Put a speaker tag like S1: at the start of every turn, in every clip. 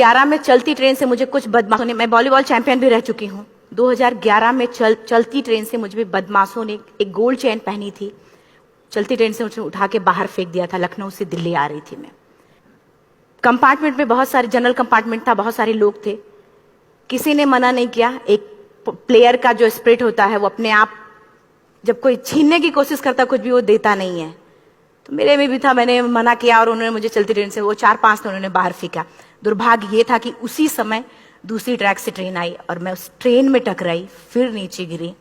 S1: 2011 में चलती ट्रेन से मुझे कुछ बदमाशों ने, मैं वॉलीबॉल चैंपियन भी रह चुकी हूँ, 2011 में चलती ट्रेन से मुझे बदमाशों ने एक गोल्ड चेन पहनी थी, चलती ट्रेन से मुझे उठा के बाहर फेंक दिया था। लखनऊ से दिल्ली आ रही थी मैं। कंपार्टमेंट में बहुत सारे, जनरल कंपार्टमेंट था, बहुत सारे लोग थे, किसी ने मना नहीं किया। एक प्लेयर का जो स्पिरिट होता है वो अपने आप, जब कोई छीनने की कोशिश करता कुछ भी, वो देता नहीं है। तो मेरे में भी था, मैंने मना किया और उन्होंने मुझे चलती ट्रेन से वो 4-5 उन्होंने बाहर फेंका। दुर्भाग्य ये था कि उसी समय दूसरी ट्रैक से ट्रेन आई और मैं उस ट्रेन में टकराई, फिर नीचे गिरी,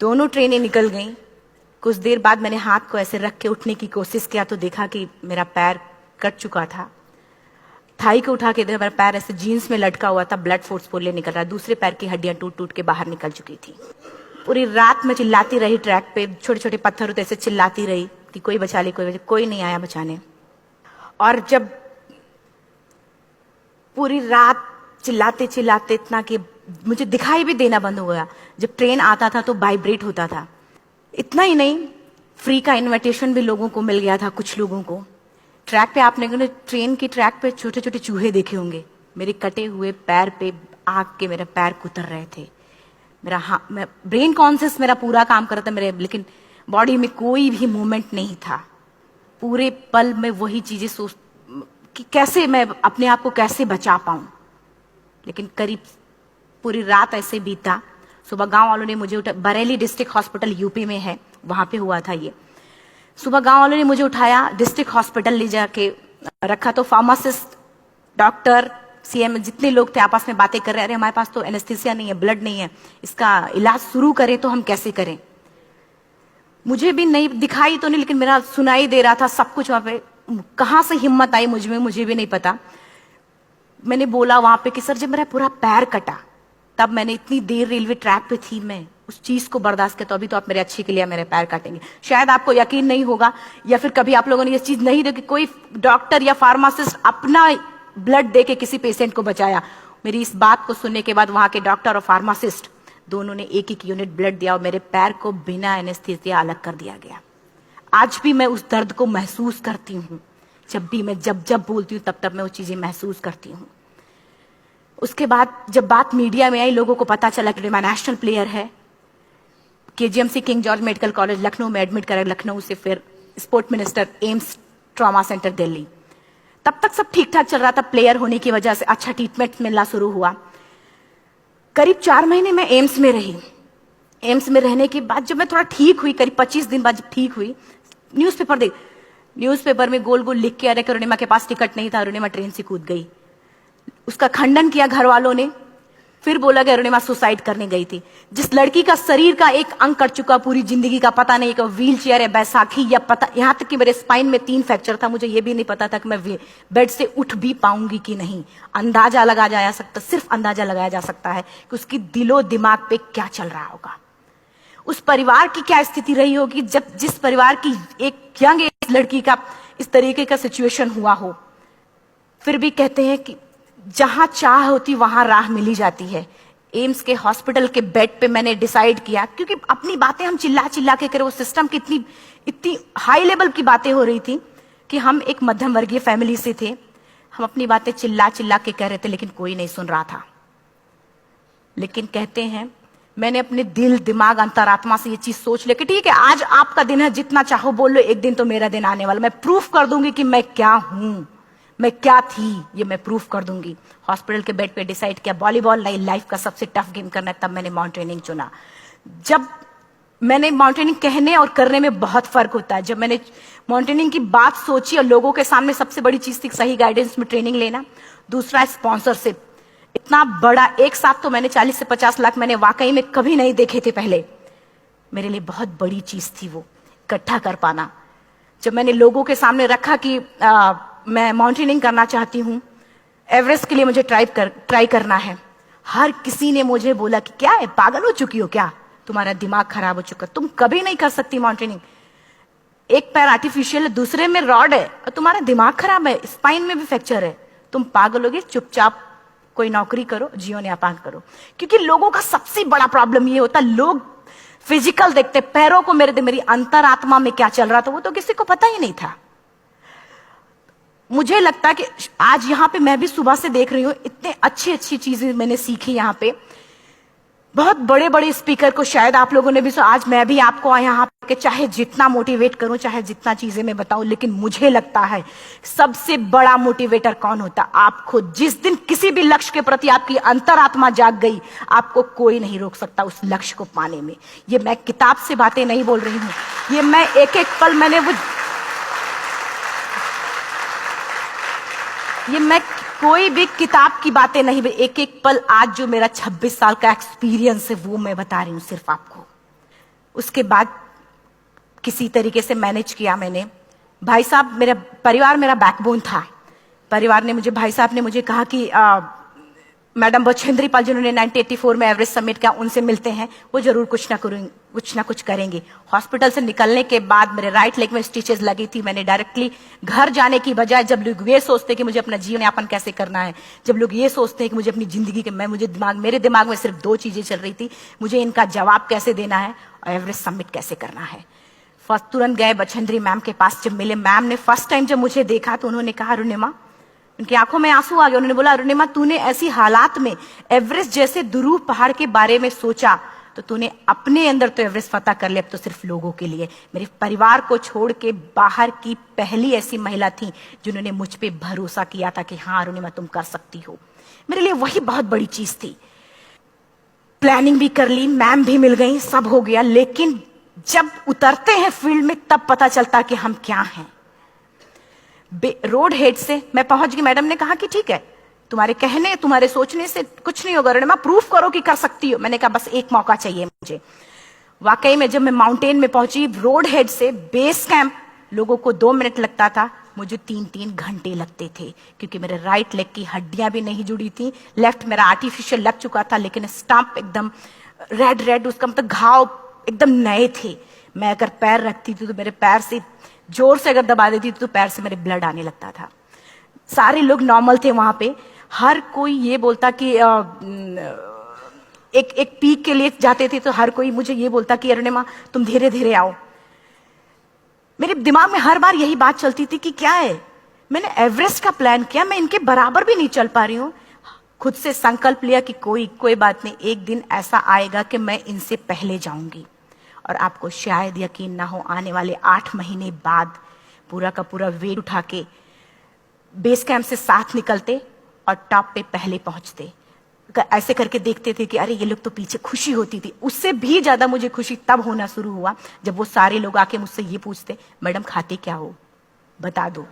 S1: दोनों ट्रेनें निकल गईं। कुछ देर बाद मैंने हाथ को ऐसे रख के उठने की कोशिश किया तो देखा कि मेरा पैर कट चुका था। थाई को उठा के देखा, मेरा पैर ऐसे जीन्स में लटका हुआ था, ब्लड फोर्सफुली निकल रहा, दूसरे पैर की हड्डियां टूट टूट के बाहर निकल चुकी थी। पूरी रात मैं चिल्लाती रही ट्रैक पे, छोटे छोटे पत्थर होते ऐसे चिल्लाती रही कि कोई बचा ले, कोई नहीं आया बचाने। और जब पूरी रात चिल्लाते चिल्लाते इतना कि मुझे दिखाई भी देना बंद हो गया, जब ट्रेन आता था तो वाइब्रेट होता था। इतना ही नहीं, फ्री का इनविटेशन भी लोगों को मिल गया था, कुछ लोगों को। ट्रैक पे आपने ट्रेन की ट्रैक पे छोटे छोटे चूहे देखे होंगे, मेरे कटे हुए पैर पे आग के मेरे पैर कुतर रहे थे। मैं ब्रेन कॉन्शियस मेरा पूरा काम कर रहा था मेरे, लेकिन बॉडी में कोई भी मूवमेंट नहीं था। पूरे पल में वही चीजें सोच कि कैसे मैं अपने आप को कैसे बचा पाऊं। लेकिन करीब पूरी रात ऐसे बीता। सुबह गांव वालों ने मुझे बरेली डिस्ट्रिक्ट हॉस्पिटल यूपी में है, वहां पे हुआ था ये। सुबह गांव वालों ने मुझे उठाया, डिस्ट्रिक्ट हॉस्पिटल ले जाके रखा। तो फार्मासिस्ट, डॉक्टर, सीएम, जितने लोग थे आपस में बातें कर रहे, अरे हमारे पास तो एनेस्थीसिया नहीं है, ब्लड नहीं है, इसका इलाज शुरू करें तो हम कैसे करें। मुझे भी नहीं दिखाई तो नहीं, लेकिन मेरा सुनाई दे रहा था सब कुछ। वहां पे कहां से हिम्मत आई मुझ में, मुझे भी नहीं पता। मैंने बोला वहां पे कि सर जब मेरा पूरा पैर कटा, तब मैंने इतनी देर रेलवे ट्रैक पे थी, मैं उस चीज को बर्दाश्त किया, तो अभी तो आप मेरे अच्छे के लिए मेरे पैर काटेंगे। शायद आपको यकीन नहीं होगा, या फिर कभी आप लोगों ने ये चीज नहीं देखी, कोई डॉक्टर या फार्मासिस्ट अपना ब्लड दे के किसी पेशेंट को बचाया। मेरी इस बात को सुनने के बाद वहां के डॉक्टर और फार्मासिस्ट दोनों ने एक एक यूनिट ब्लड दिया और मेरे पैर को बिना एनेस्थीसिया अलग कर दिया गया। आज भी मैं उस दर्द को महसूस करती हूँ। जब भी मैं जब बोलती हूँ तब मैं वो चीजें महसूस करती हूँ। उसके बाद जब बात मीडिया में आई, लोगों को पता चला कि मैं नेशनल प्लेयर है, KGMC king George medical college Lucknow में एडमिट करा, लखनऊ से फिर sport minister, AIIMS trauma centre Delhi. तब तक सब ठीक ठाक चल रहा था, प्लेयर होने की वजह से अच्छा ट्रीटमेंट मिलना शुरू हुआ। करीब 4 महीने मैं एम्स में रही। एम्स में रहने के बाद जब मैं थोड़ा ठीक हुई, करीब 25 दिन बाद जब ठीक हुई, न्यूज़पेपर में गोल गोल लिख के आ रहे कि अरुणिमा के पास टिकट नहीं था, अरुणिमा ट्रेन से कूद गई। उसका खंडन किया घर वालों ने, फिर बोला कि अरुणिमा सुसाइड करने गई थी। जिस लड़की का शरीर का एक अंग कट चुका, पूरी जिंदगी का पता नहीं कि व्हील चेयर है, बैसाखी, या पता, यहां तक कि मेरे स्पाइन में 3 फ्रैक्चर था, मुझे ये भी नहीं पता था कि मैं बेड से उठ भी पाऊंगी कि नहीं। अंदाजा लगाया जा सकता, सिर्फ अंदाजा लगाया जा सकता है कि उसकी दिलो दिमाग पे क्या चल रहा होगा, उस परिवार की क्या स्थिति रही होगी जब जिस परिवार की एक यंग एज लड़की का इस तरीके का सिचुएशन हुआ हो। फिर भी कहते हैं कि जहां चाह होती वहां राह मिली जाती है। एम्स के हॉस्पिटल के बेड पे मैंने डिसाइड किया, क्योंकि अपनी बातें हम चिल्ला चिल्ला के करे, वो सिस्टम की इतनी हाई लेवल की बातें हो रही थी कि हम एक मध्यम वर्गीय फैमिली से थे, हम अपनी बातें चिल्ला चिल्ला के कह रहे थे, लेकिन कोई नहीं सुन रहा था। लेकिन कहते हैं मैंने अपने दिल, दिमाग, अंतरात्मा से ये चीज सोच ली कि ठीक है, आज आपका दिन है, जितना चाहो बोल लो, एक दिन तो मेरा दिन आने वाला, मैं प्रूफ कर दूंगी कि मैं क्या हूं, मैं क्या थी, ये मैं प्रूफ कर दूंगी। हॉस्पिटल के बेड पे डिसाइड किया वॉलीबॉल लाइफ का सबसे टफ गेम करना है, तब मैंने माउंटेनिंग चुना। जब मैंने माउंटेनिंग कहने और करने में बहुत फर्क होता है। जब मैंने माउंटेनिंग की बात सोची और लोगों के सामने, सबसे बड़ी चीज थी सही गाइडेंस में ट्रेनिंग लेना, दूसरा स्पॉन्सरशिप। इतना बड़ा एक साथ तो मैंने 40 से 50 लाख मैंने वाकई में कभी नहीं देखे थे पहले। मेरे लिए बहुत बड़ी चीज थी वो इकट्ठा कर पाना। जब मैंने लोगों के सामने रखा कि मैं माउंटेनिंग करना चाहती हूँ, एवरेस्ट के लिए मुझे ट्राई करना है, हर किसी ने मुझे बोला कि क्या है, पागल हो चुकी हो क्या, तुम्हारा दिमाग खराब हो चुका, तुम कभी नहीं कर सकती माउंटेनिंग। एक पैर आर्टिफिशियल है, दूसरे में रॉड है, और तुम्हारा दिमाग खराब है, स्पाइन में भी फ्रैक्चर है, तुम पागल होगे, चुपचाप कोई नौकरी करो, जीवन यापन करो। क्योंकि लोगों का सबसे बड़ा प्रॉब्लम ये होता, लोग फिजिकल देखते, पैरों को मेरी अंतरात्मा में क्या चल रहा था वो तो किसी को पता ही नहीं था। मुझे लगता है कि आज यहाँ पे मैं भी सुबह से देख रही हूँ, इतने अच्छी अच्छी चीजें मैंने सीखी यहाँ पे। बहुत बड़े बड़े स्पीकर को शायद आप लोगों ने भी सुना। आज मैं भी आपको यहाँ पे चाहे जितना मोटिवेट करूं, चाहे जितना चीजें मैं बताऊं, लेकिन मुझे लगता है सबसे बड़ा मोटिवेटर कौन होता? आप खुद। जिस दिन किसी भी लक्ष्य के प्रति आपकी अंतरात्मा जाग गई, आपको कोई नहीं रोक सकता उस लक्ष्य को पाने में। ये मैं किताब से बातें नहीं बोल रही हूं, ये मैं एक एक पल मैंने ये मैं कोई भी किताब की बातें नहीं, एक एक पल आज जो मेरा 26 साल का एक्सपीरियंस है वो मैं बता रही हूं सिर्फ आपको। उसके बाद किसी तरीके से मैनेज किया मैंने। भाई साहब, मेरा परिवार मेरा बैकबोन था। परिवार ने मुझे, भाई साहब ने मुझे कहा कि मैडम बछेंद्री पाल जिन्होंने 1984 में एवरेस्ट समिट किया, उनसे मिलते हैं, वो जरूर कुछ ना कुछ करेंगे। हॉस्पिटल से निकलने के बाद मेरे राइट लेग में स्टिचेस लगी थी। मैंने डायरेक्टली घर जाने की बजाय, जब लोग ये सोचते कि मुझे अपना जीवन यापन कैसे करना है, जब लोग ये सोचते हैं कि मुझे अपनी जिंदगी के, मेरे दिमाग में सिर्फ 2 चीजें चल रही थी, मुझे इनका जवाब कैसे देना है और एवरेस्ट समिट कैसे करना है। फर्स्ट तुरंत गए बछेंद्री मैम के पास। जब मिले, मैम ने फर्स्ट टाइम जब मुझे देखा तो उन्होंने कहा, अरुणिमा, उनकी आंखों में आंसू आ गए। उन्होंने बोला, अरुणिमा, तूने ऐसी हालात में एवरेस्ट जैसे दुरूह पहाड़ के बारे में सोचा तो तूने अपने अंदर तो एवरेस्ट फतह कर लिया, अब तो सिर्फ लोगों के लिए। मेरे परिवार को छोड़ के बाहर की पहली ऐसी महिला थी जिन्होंने मुझ पे भरोसा किया था कि हाँ अरुणिमा, तुम कर सकती हो। मेरे लिए वही बहुत बड़ी चीज थी। प्लानिंग भी कर ली, मैम भी मिल गई, सब हो गया। लेकिन जब उतरते हैं फील्ड में तब पता चलता कि हम क्या हैं। रोड हेड से मैं पहुंच गई। मैडम ने कहा कि ठीक है, तुम्हारे कहने, तुम्हारे सोचने से कुछ नहीं होगा अरुणिमा, प्रूफ करो कि कर सकती हो। मैंने कहा बस एक मौका चाहिए मुझे। वाकई में जब मैं माउंटेन में पहुंची, रोड हेड से बेस कैंप लोगों को 2 मिनट लगता था, मुझे 3-3 घंटे लगते थे, क्योंकि मेरे राइट लेग की हड्डियां भी नहीं जुड़ी थी। लेफ्ट मेरा आर्टिफिशियल लग चुका था, लेकिन स्टंप एकदम रेड, उसका मतलब घाव एकदम नए थे। मैं अगर पैर रखती थी तो मेरे पैर से जोर से अगर दबा देती थी तो पैर से मेरे ब्लड आने लगता था। सारे लोग नॉर्मल थे वहां पे। हर कोई ये बोलता कि एक पीक के लिए जाते थे तो हर कोई मुझे ये बोलता कि अरुणिमा, तुम धीरे धीरे आओ। मेरे दिमाग में हर बार यही बात चलती थी कि क्या है, मैंने एवरेस्ट का प्लान किया, मैं इनके बराबर भी नहीं चल पा रही हूं। खुद से संकल्प लिया कि कोई बात नहीं, एक दिन ऐसा आएगा कि मैं इनसे पहले जाऊंगी। और आपको शायद यकीन ना हो, आने वाले 8 महीने बाद पूरा का पूरा वेट उठा के बेस कैंप से साथ निकलते और टॉप पे पहले पहुंचते। ऐसे करके देखते थे कि अरे ये लोग तो पीछे। खुशी होती थी। उससे भी ज्यादा मुझे खुशी तब होना शुरू हुआ जब वो सारे लोग आके मुझसे ये पूछते, मैडम खाते क्या हो, बता दो,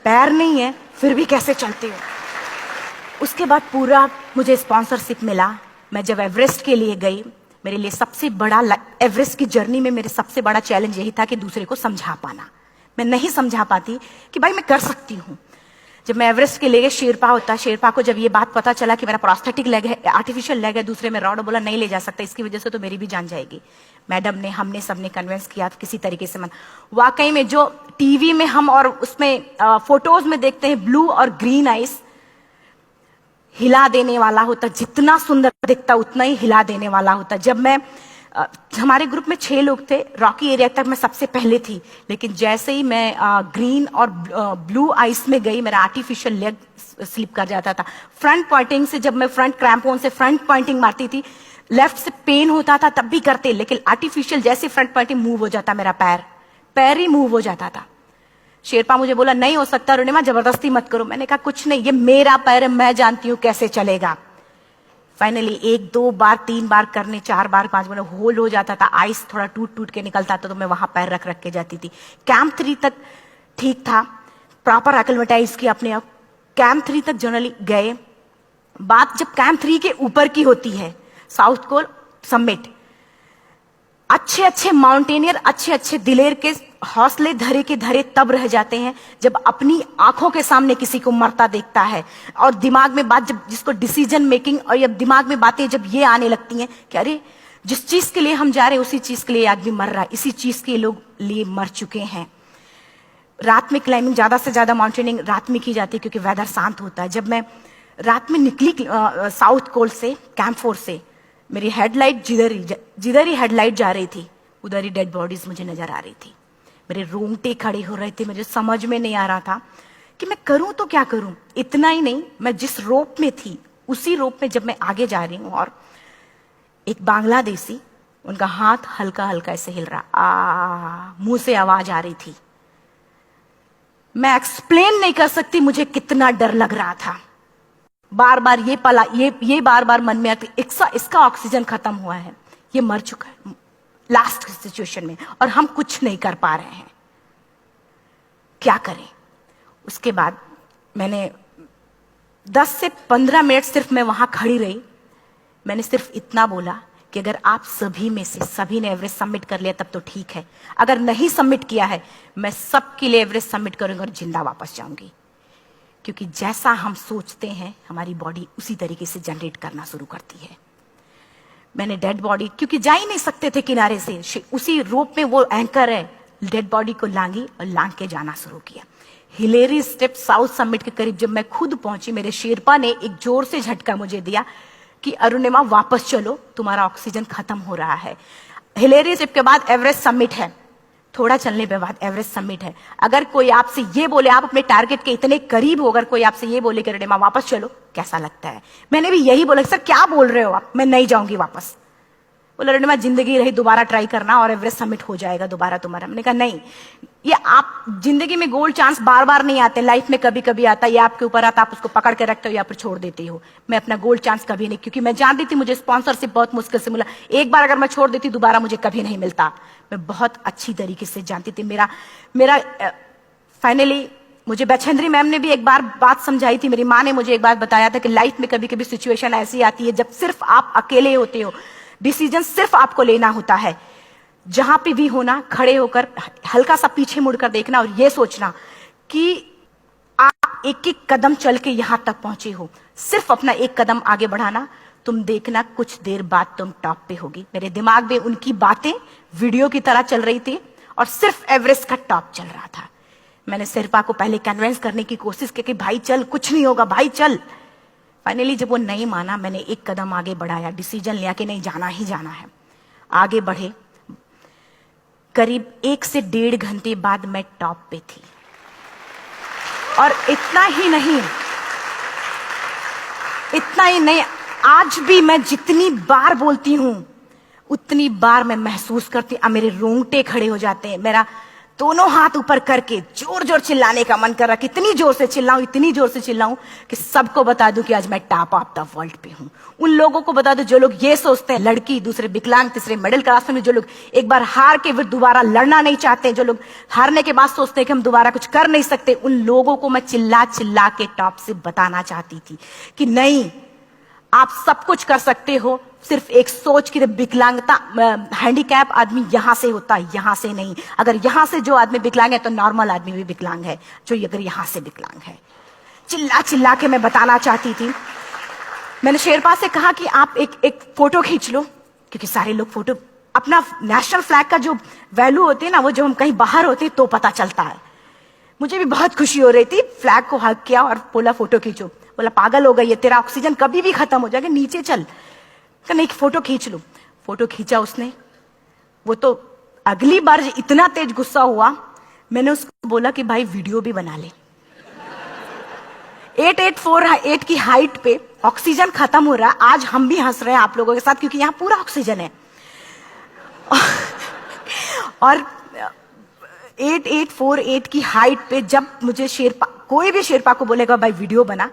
S1: पैर नहीं है फिर भी कैसे चलते हो। उसके बाद पूरा मुझे स्पॉन्सरशिप मिला। मैं जब एवरेस्ट के लिए गई, मेरे लिए सबसे बड़ा, एवरेस्ट की जर्नी में मेरे सबसे बड़ा चैलेंज यही था कि दूसरे को समझा पाना। मैं नहीं समझा पाती कि भाई मैं कर सकती हूँ। जब मैं एवरेस्ट के लिए गई, शेरपा होता, शेरपा को जब ये बात पता चला कि मेरा प्रोस्थेटिक लेग है, आर्टिफिशियल लेग है, दूसरे में रॉड, बोला नहीं ले जा सकता, इसकी वजह से तो मेरी भी जान जाएगी। मैडम ने, हमने सबने कन्विंस किया किसी तरीके से। मन वाकई में जो टीवी में हम और उसमें फोटोज में देखते हैं, ब्लू और ग्रीन आइस, हिला देने वाला होता। जितना सुंदर दिखता उतना ही हिला देने वाला होता। जब मैं हमारे ग्रुप में 6 लोग थे, रॉकी एरिया तक मैं सबसे पहले थी, लेकिन जैसे ही मैं ग्रीन और ब्लू आइस में गई, मेरा आर्टिफिशियल लेग स्लिप कर जाता था। फ्रंट पॉइंटिंग से, जब मैं फ्रंट क्रैम्पोन से फ्रंट पॉइंटिंग मारती थी, लेफ्ट से पेन होता था तब भी करते, लेकिन आर्टिफिशियल जैसे फ्रंट पॉइंटिंग मूव हो जाता, मेरा पैर ही मूव हो जाता था। शेरपा मुझे बोला नहीं हो सकता अरुणिमा, जबरदस्ती मत करो। मैंने कहा कुछ नहीं, ये मेरा पैर है, मैं जानती हूं कैसे चलेगा। फाइनली 1, 2 बार, 3 बार करने, 4 बार, 5 बार होल हो जाता था। आइस थोड़ा टूट के निकलता था तो मैं वहां पैर रख के जाती थी। कैंप 3 तक ठीक था, प्रॉपर एक्लेमेटाइज किया अपने आप। कैंप 3 तक जनरली गए। बात जब कैंप 3 के ऊपर की होती है, साउथ कोल समिट, अच्छे माउंटेनियर, अच्छे दिलेर के हौसले धरे के धरे तब रह जाते हैं जब अपनी आंखों के सामने किसी को मरता देखता है, और दिमाग में बात, जब जिसको डिसीजन मेकिंग, और जब दिमाग में बातें जब ये आने लगती हैं कि अरे जिस चीज के लिए हम जा रहे हैं उसी चीज के लिए आदमी मर रहा है, इसी चीज के लोग लिए मर चुके हैं। रात में क्लाइंबिंग, ज्यादा से ज्यादा माउंटेनिंग रात में की जाती है क्योंकि वेदर शांत होता है। जब मैं रात में निकली साउथ कोल से, कैंप 4 से, मेरी हेडलाइट जिधर ही हेडलाइट जा रही थी उधर ही डेड बॉडीज मुझे नजर आ रही थी। मेरे रोंगटे खड़े हो रहे थे, मुझे समझ में नहीं आ रहा था कि मैं करूं तो क्या करूं। इतना ही नहीं, मैं जिस रोप में थी उसी रोप में जब मैं आगे जा रही हूं और एक बांग्लादेशी, उनका हाथ हल्का हल्का ऐसे हिल रहा, मुंह से आवाज आ रही थी। मैं एक्सप्लेन नहीं कर सकती मुझे कितना डर लग रहा था। बार बार ये बार बार मन में आती, इसका ऑक्सीजन खत्म हुआ है, ये मर चुका है लास्ट सिचुएशन में, और हम कुछ नहीं कर पा रहे हैं, क्या करें। उसके बाद मैंने 10 से 15 मिनट सिर्फ मैं वहां खड़ी रही। मैंने सिर्फ इतना बोला कि अगर आप सभी में से सभी ने एवरेस्ट सबमिट कर लिया तब तो ठीक है, अगर नहीं सबमिट किया है मैं सबके लिए एवरेस्ट सबमिट करूंगी और जिंदा वापस जाऊंगी। क्योंकि जैसा हम सोचते हैं हमारी बॉडी उसी तरीके से जनरेट करना शुरू करती है। मैंने डेड बॉडी, क्योंकि जा ही नहीं सकते थे किनारे से, उसी रोप में वो एंकर है, डेड बॉडी को लांगी और लांग के जाना शुरू किया। हिलेरी स्टेप साउथ समिट के करीब जब मैं खुद पहुंची, मेरे शेरपा ने एक जोर से झटका मुझे दिया कि अरुणिमा वापस चलो, तुम्हारा ऑक्सीजन खत्म हो रहा है। हिलेरी स्टेप के बाद एवरेस्ट समिट है, थोड़ा चलने के बाद एवरेस्ट समिट है। अगर कोई आपसे ये बोले, आप अपने टारगेट के इतने करीब हो, अगर कोई आपसे ये बोले कि अरुणिमा वापस चलो, कैसा लगता है। मैंने भी यही बोला, सर क्या बोल रहे हो आप, मैं नहीं जाऊंगी वापस। बोले अरुणिमा जिंदगी रही, दोबारा ट्राई करना और एवरेस्ट समिट हो जाएगा दोबारा तुम्हारा। मैंने कहा नहीं, ये आप जिंदगी में गोल्ड चांस बार बार नहीं आते, लाइफ में कभी कभी आता है, ये आपके ऊपर आता, आप उसको पकड़ के रखते हो या फिर छोड़ देते हो। मैं अपना गोल्ड चांस कभी नहीं, क्योंकि मैं जानती थी मुझे स्पॉन्सरशिप बहुत मुश्किल से मिला, एक बार अगर मैं छोड़ देती दोबारा मुझे कभी नहीं मिलता। मैं बहुत अच्छी तरीके से जानती थी। मेरा फाइनली मुझे बछेंद्री मैम ने भी एक बार बात समझाई थी, मेरी माँ ने मुझे एक बार बताया था कि लाइफ में कभी कभी सिचुएशन ऐसी आती है जब सिर्फ आप अकेले होते हो, डिसीजन सिर्फ आपको लेना होता है। जहां पे भी होना, खड़े होकर हल्का सा पीछे मुड़कर देखना और यह सोचना कि आप एक एक कदम चल के यहां तक पहुंचे हो, सिर्फ अपना एक कदम आगे बढ़ाना, तुम देखना कुछ देर बाद तुम टॉप पे होगी। मेरे दिमाग में उनकी बातें वीडियो की तरह चल रही थी और सिर्फ एवरेस्ट का टॉप चल रहा था। मैंने शेरपा को पहले कन्विंस करने की कोशिश की कि भाई चल, कुछ नहीं होगा भाई चल। फाइनली जब वो नहीं माना, मैंने एक कदम आगे बढ़ाया, डिसीजन लिया कि नहीं जाना ही जाना है। आगे बढ़े, करीब 1 से 1.5 घंटे बाद मैं टॉप पे थी। और इतना ही नहीं, आज भी मैं जितनी बार बोलती हूं उतनी बार मैं महसूस करती, मेरे रोंगटे खड़े हो जाते हैं, मेरा दोनों हाथ ऊपर करके जोर जोर चिल्लाने का मन कर रहा, कितनी जोर से चिल्लाऊं, इतनी जोर से चिल्लाऊं कि सबको बता दूं कि आज मैं टॉप ऑफ द वर्ल्ड पे हूं। उन लोगों को बता दूं जो लोग ये सोचते हैं, लड़की, दूसरे विकलांग, तीसरे मिडिल क्लास में, जो लोग एक बार हार के फिर दोबारा लड़ना नहीं चाहते, जो लोग हारने के बाद सोचते हैं कि हम दोबारा कुछ कर नहीं सकते, उन लोगों को मैं चिल्ला चिल्ला के टॉप से बताना चाहती थी कि नहीं, आप सब कुछ कर सकते हो। सिर्फ एक सोच की विकलांगता, हैंडीकैप आदमी यहां से होता है, यहां से नहीं। अगर यहां से जो आदमी विकलांग है तो नॉर्मल आदमी भी विकलांग है, जो अगर यहां से विकलांग है। चिल्ला चिल्ला के मैं बताना चाहती थी। मैंने शेरपा से कहा कि आप एक फोटो खींच लो, क्योंकि सारे लोग फोटो, अपना नेशनल फ्लैग का जो वैल्यू होती है ना, वो जो हम कहीं बाहर होते हैं तो पता चलता है। मुझे भी बहुत खुशी हो रही थी, फ्लैग को हग किया और बोला फोटो खींचो। बोला पागल हो गई है, तेरा ऑक्सीजन कभी भी खत्म हो जाएगा, नीचे चल। नहीं, फोटो खींच लो। फोटो खींचा उसने। वो तो अगली बार इतना तेज गुस्सा हुआ, मैंने उसको बोला कि भाई वीडियो भी बना ले। 8848 की हाइट पे ऑक्सीजन खत्म हो रहा है, आज हम भी हंस रहे हैं आप लोगों के साथ क्योंकि यहां पूरा ऑक्सीजन है। और 8848 की हाइट पे जब मुझे शेरपा, कोई भी शेरपा को बोलेगा भाई वीडियो बना,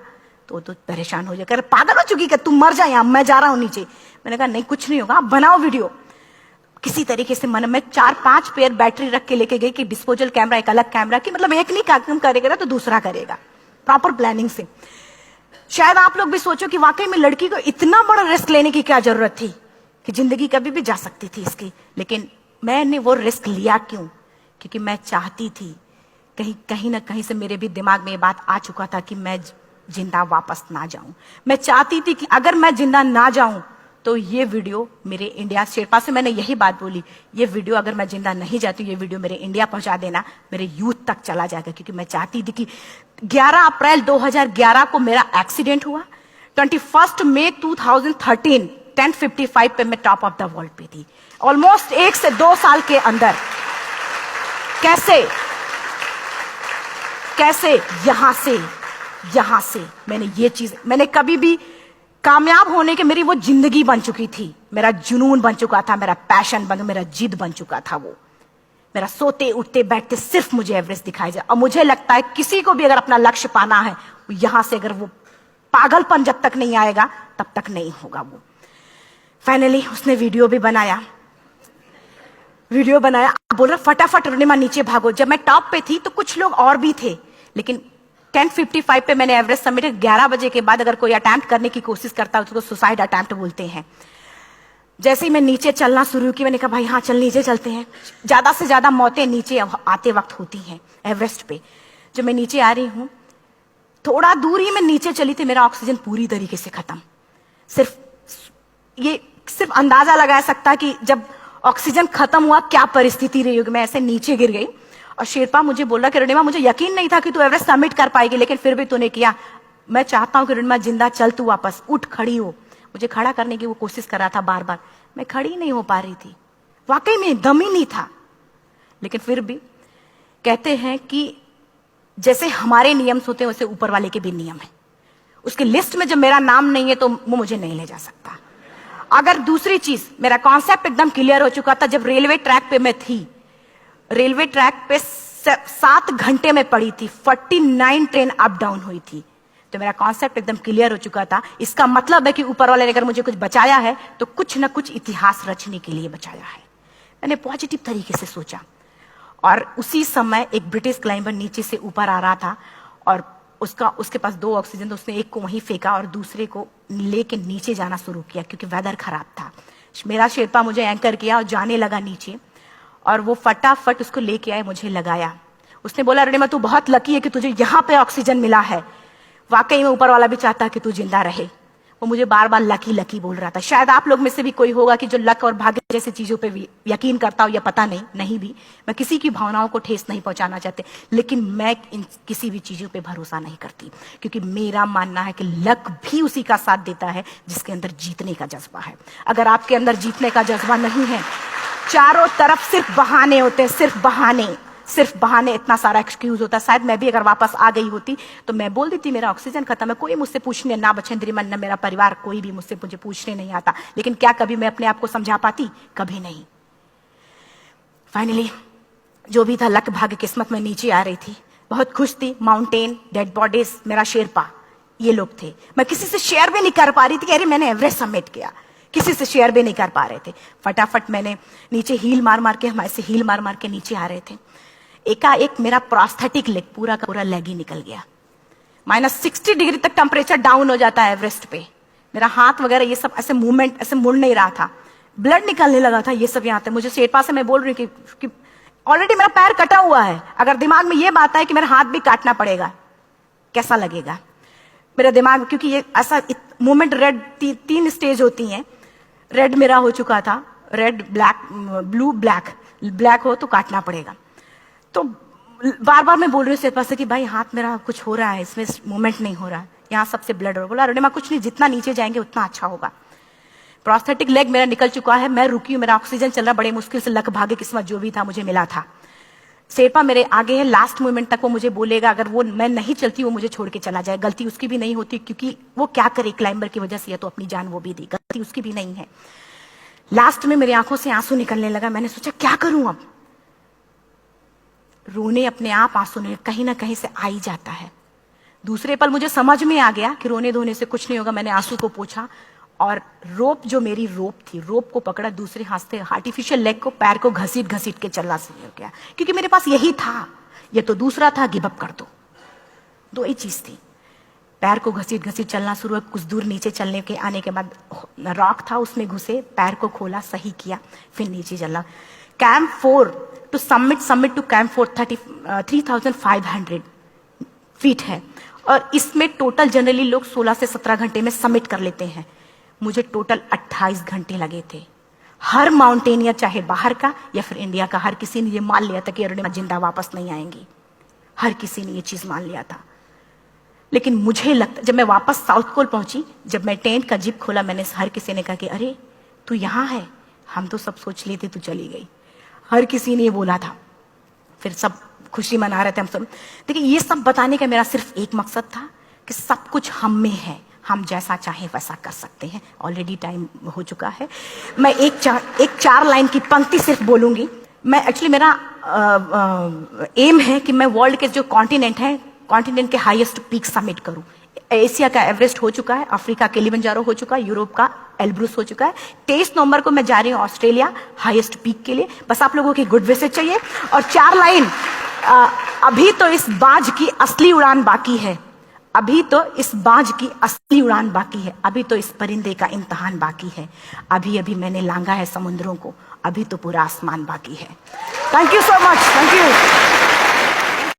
S1: तो परेशान हो जाएगा, पागल हो चुकी, कि तुम मर जाए, यहां मैं जा रहा हूं नीचे। मैंने कहा नहीं, कुछ नहीं होगा, आप बनाओ वीडियो। किसी तरीके से मन में 4-5 पेयर बैटरी रख के लेके गई कि डिस्पोजल कैमरा, एक अलग कैमरा, कि मतलब एक नहीं काम करेगा तो दूसरा करेगा, प्रॉपर प्लानिंग से। शायद आप लोग भी सोचो कि वाकई में लड़की को इतना बड़ा रिस्क लेने की क्या जरूरत थी, कि जिंदगी कभी भी जा सकती थी इसकी। लेकिन मैंने वो रिस्क लिया क्यों? क्योंकि मैं चाहती थी, कहीं ना कहीं से मेरे भी दिमाग में ये बात आ चुका था कि मैं जिंदा वापस ना जाऊं। मैं चाहती थी कि अगर मैं जिंदा ना जाऊं तो ये वीडियो मेरे इंडिया, शेरपा से मैंने यही बात बोली, ये वीडियो अगर मैं जिंदा नहीं जाती, ये वीडियो मेरे इंडिया पहुंचा देना, मेरे यूथ तक चला जाएगा। क्योंकि मैं चाहती थी कि 11 अप्रैल 2011 को मेरा एक्सीडेंट हुआ, 21 मई 2013 10:55 पे मैं टॉप ऑफ द वर्ल्ड पे थी। ऑलमोस्ट 1 से 2 साल के अंदर कैसे? यहां से मैंने ये चीज, मैंने कभी भी कामयाब होने के, मेरी वो जिंदगी बन चुकी थी, मेरा जुनून बन चुका था, मेरा पैशन मेरा जिद बन चुका था। वो मेरा सोते उठते बैठते सिर्फ मुझे एवरेस्ट दिखाई जाए। और मुझे लगता है किसी को भी अगर अपना लक्ष्य पाना है, यहां से अगर वो पागलपन जब तक नहीं आएगा तब तक नहीं होगा। वो फाइनली उसने वीडियो बनाया, बोल रहा फटाफट अरुणिमा नीचे भागो। जब मैं टॉप पे थी तो कुछ लोग और भी थे, लेकिन 10:55 पे मैंने एवरेस्ट समिट, 11 बजे के बाद अगर कोई अटेम्प्ट करने की कोशिश करता है उसको सुसाइड अटेम्प्ट बोलते हैं। जैसे ही मैं नीचे चलना शुरू की, मैंने कहा भाई हाँ चल नीचे चलते हैं। ज्यादा से ज्यादा मौतें नीचे आते वक्त होती हैं एवरेस्ट पे। जब मैं नीचे आ रही हूं, थोड़ा दूर ही मैं नीचे चली थी, मेरा ऑक्सीजन पूरी तरीके से खत्म। सिर्फ अंदाजा लगाया सकता कि जब ऑक्सीजन खत्म हुआ क्या परिस्थिति रही होगी। मैं ऐसे नीचे गिर गई और शेरपा मुझे बोल रहा कि अरुणिमा मुझे यकीन नहीं था कि तू एवरेस्ट सबमिट कर पाएगी, लेकिन फिर भी तूने किया। मैं चाहता हूं कि अरुणिमा जिंदा चल, तू वापस उठ, खड़ी हो। मुझे खड़ा करने की वो कोशिश कर रहा था बार बार, मैं खड़ी नहीं हो पा रही थी, वाकई में दम ही नहीं था। लेकिन फिर भी कहते हैं कि जैसे हमारे नियम होते हैं वैसे ऊपर वाले के भी नियम है। उसके लिस्ट में जब मेरा नाम नहीं है तो वो मुझे नहीं ले जा सकता। अगर दूसरी चीज, मेरा कॉन्सेप्ट एकदम क्लियर हो चुका था। जब रेलवे ट्रैक पे मैं थी, रेलवे ट्रैक पे 7 घंटे में पड़ी थी, 49 ट्रेन अप डाउन हुई थी, तो मेरा कॉन्सेप्ट एकदम क्लियर हो चुका था। इसका मतलब है कि ऊपर वाले ने अगर मुझे कुछ बचाया है तो कुछ ना कुछ इतिहास रचने के लिए बचाया है। मैंने पॉजिटिव तरीके से सोचा। और उसी समय एक ब्रिटिश क्लाइंबर नीचे से ऊपर आ रहा था और उसके पास 2 ऑक्सीजन, तो उसने एक को वहीं फेंका और दूसरे को लेके नीचे जाना शुरू किया क्योंकि वेदर खराब था। मेरा शेरपा मुझे एंकर किया और जाने लगा नीचे, और वो फटाफट उसको लेके आए, मुझे लगाया। उसने बोला अरुणिमा तू बहुत लकी है कि तुझे यहाँ पे ऑक्सीजन मिला है। वाकई में ऊपर वाला भी चाहता है कि तू जिंदा रहे। वो मुझे बार बार लकी लकी बोल रहा था। शायद आप लोग में से भी कोई होगा कि जो लक और भाग्य जैसी चीजों पे यकीन करता हो, या पता नहीं भी। मैं किसी की भावनाओं को ठेस नहीं पहुंचाना चाहती, लेकिन मैं किसी भी चीजों पे भरोसा नहीं करती, क्योंकि मेरा मानना है कि लक भी उसी का साथ देता है जिसके अंदर जीतने का जज्बा है। अगर आपके अंदर जीतने का जज्बा नहीं है, चारों तरफ सिर्फ बहाने होते हैं, सिर्फ बहाने, इतना सारा एक्सक्यूज होता है। शायद मैं भी अगर वापस आ गई होती तो मैं बोल देती मेरा ऑक्सीजन खत्म है, कोई मुझसे पूछने ना बचेंद्री मन, ना मेरा परिवार, कोई भी मुझे पूछने नहीं आता। लेकिन क्या कभी मैं अपने आप को समझा पाती? कभी नहीं। फाइनली जो भी था, लक भाग्य किस्मत में नीचे आ रही थी, बहुत खुश थी। माउंटेन, डेड बॉडीज, मेरा शेरपा, ये लोग थे। मैं किसी से शेयर भी नहीं कर पा रही थी कि अरे मैंने एवरेस्ट सबमिट किया, किसी से शेयर भी नहीं कर पा रहे थे। फटाफट मैंने नीचे हील मार मार के, हमारे से हील मार मार के नीचे आ रहे थे। एकाएक मेरा प्रोस्थेटिक लेग, पूरा का पूरा लेग ही निकल गया। -60 डिग्री तक टेम्परेचर डाउन हो जाता है एवरेस्ट पे। मेरा हाथ वगैरह ये सब ऐसे मूवमेंट, ऐसे मुड़ नहीं रहा था, ब्लड निकलने लगा था, ये सब यहाँ थे। मुझे शेरपा से मैं बोल रही हूँ कि ऑलरेडी मेरा पैर कटा हुआ है, अगर दिमाग में ये बात है कि मेरा हाथ भी काटना पड़ेगा, कैसा लगेगा मेरा दिमाग। क्योंकि ये ऐसा मूवमेंट, रेड 3 स्टेज होती हैं। रेड मेरा हो चुका था, रेड, ब्लैक, ब्लू, ब्लैक हो तो काटना पड़ेगा। तो बार बार मैं बोल रही हूँ शेरपा से कि भाई हाथ मेरा कुछ हो रहा है, इसमें मूवमेंट नहीं हो रहा है, यहाँ सबसे ब्लड हो रहा है। बोला अरुणिमा कुछ नहीं, जितना नीचे जाएंगे उतना अच्छा होगा। प्रोस्थेटिक लेग मेरा निकल चुका है, मैं रुकी हूँ, मेरा ऑक्सीजन चल रहा, बड़े मुश्किल से, लक भाग्य किस्मत जो भी था मुझे मिला था। शेरपा मेरे आगे है, लास्ट मोमेंट तक वो मुझे बोलेगा, अगर वो मैं नहीं चलती वो मुझे छोड़ के चला जाए। गलती उसकी भी नहीं होती, क्योंकि वो क्या करे, क्लाइंबर की वजह से, या तो अपनी जान वो भी दी, गलती उसकी भी नहीं है। लास्ट में मेरी आंखों से आंसू निकलने लगा। मैंने सोचा क्या करूं अब, रोने अपने आप आंसू ने कहीं ना कहीं से आ ही जाता है। दूसरे पल मुझे समझ में आ गया कि रोने धोने से कुछ नहीं होगा। मैंने आंसू को पोंछा और रोप, जो मेरी रोप थी, रोप को पकड़ा, दूसरे हाथ से आर्टिफिशियल लेग को, पैर को घसीट घसीट के चलना शुरू हो गया, क्योंकि मेरे पास यही था। ये तो दूसरा था, गिव अप कर दो ही चीज थी। पैर को घसीट घसीट चलना शुरू हुआ। कुछ दूर नीचे चलने के आने के बाद रॉक था, उसमें घुसे, पैर को खोला, सही किया, फिर नीचे चलना। Camp 4 to summit to camp 4 3500 feet है, और इसमें टोटल जनरली लोग 16 से 17 घंटे में सबमिट कर लेते हैं। मुझे टोटल 28 घंटे लगे थे। हर माउंटेनियर, चाहे बाहर का या फिर इंडिया का, हर किसी ने ये मान लिया था कि अरुणिमा जिंदा वापस नहीं आएंगी। हर किसी ने ये चीज मान लिया था। लेकिन मुझे लगता, जब मैं वापस साउथ पोल पहुंची, जब मैं टेंट का जिप खोला, मैंने हर किसी ने कहा कि अरे तू यहाँ है, हम तो सब सोच लिए थे तू चली गई। हर किसी ने ये बोला था। फिर सब खुशी मना रहे थे हम सब। देखिए, ये सब बताने का मेरा सिर्फ एक मकसद था कि सब कुछ हम में है, हम जैसा चाहे वैसा कर सकते हैं। ऑलरेडी टाइम हो चुका है। मैं एक चार लाइन की पंक्ति सिर्फ बोलूंगी। मैं एक्चुअली मेरा एम है कि मैं वर्ल्ड के जो कॉन्टिनेंट के हाईएस्ट पीक समिट करूं। एशिया का एवरेस्ट हो चुका है, अफ्रीका किलिमंजारो हो चुका है, यूरोप का एल्ब्रुस हो चुका है। 23 नवंबर को मैं जा रही हूँ ऑस्ट्रेलिया हाईएस्ट पीक के लिए। बस आप लोगों की गुड विशेस चाहिए। और 4 लाइन, अभी तो इस बाज की असली उड़ान बाकी है, अभी तो इस बाज की असली उड़ान बाकी है, अभी तो इस परिंदे का इम्तिहान बाकी है, अभी अभी मैंने लांघा है समुद्रों को, अभी तो पूरा आसमान बाकी है। Thank you so much, thank you.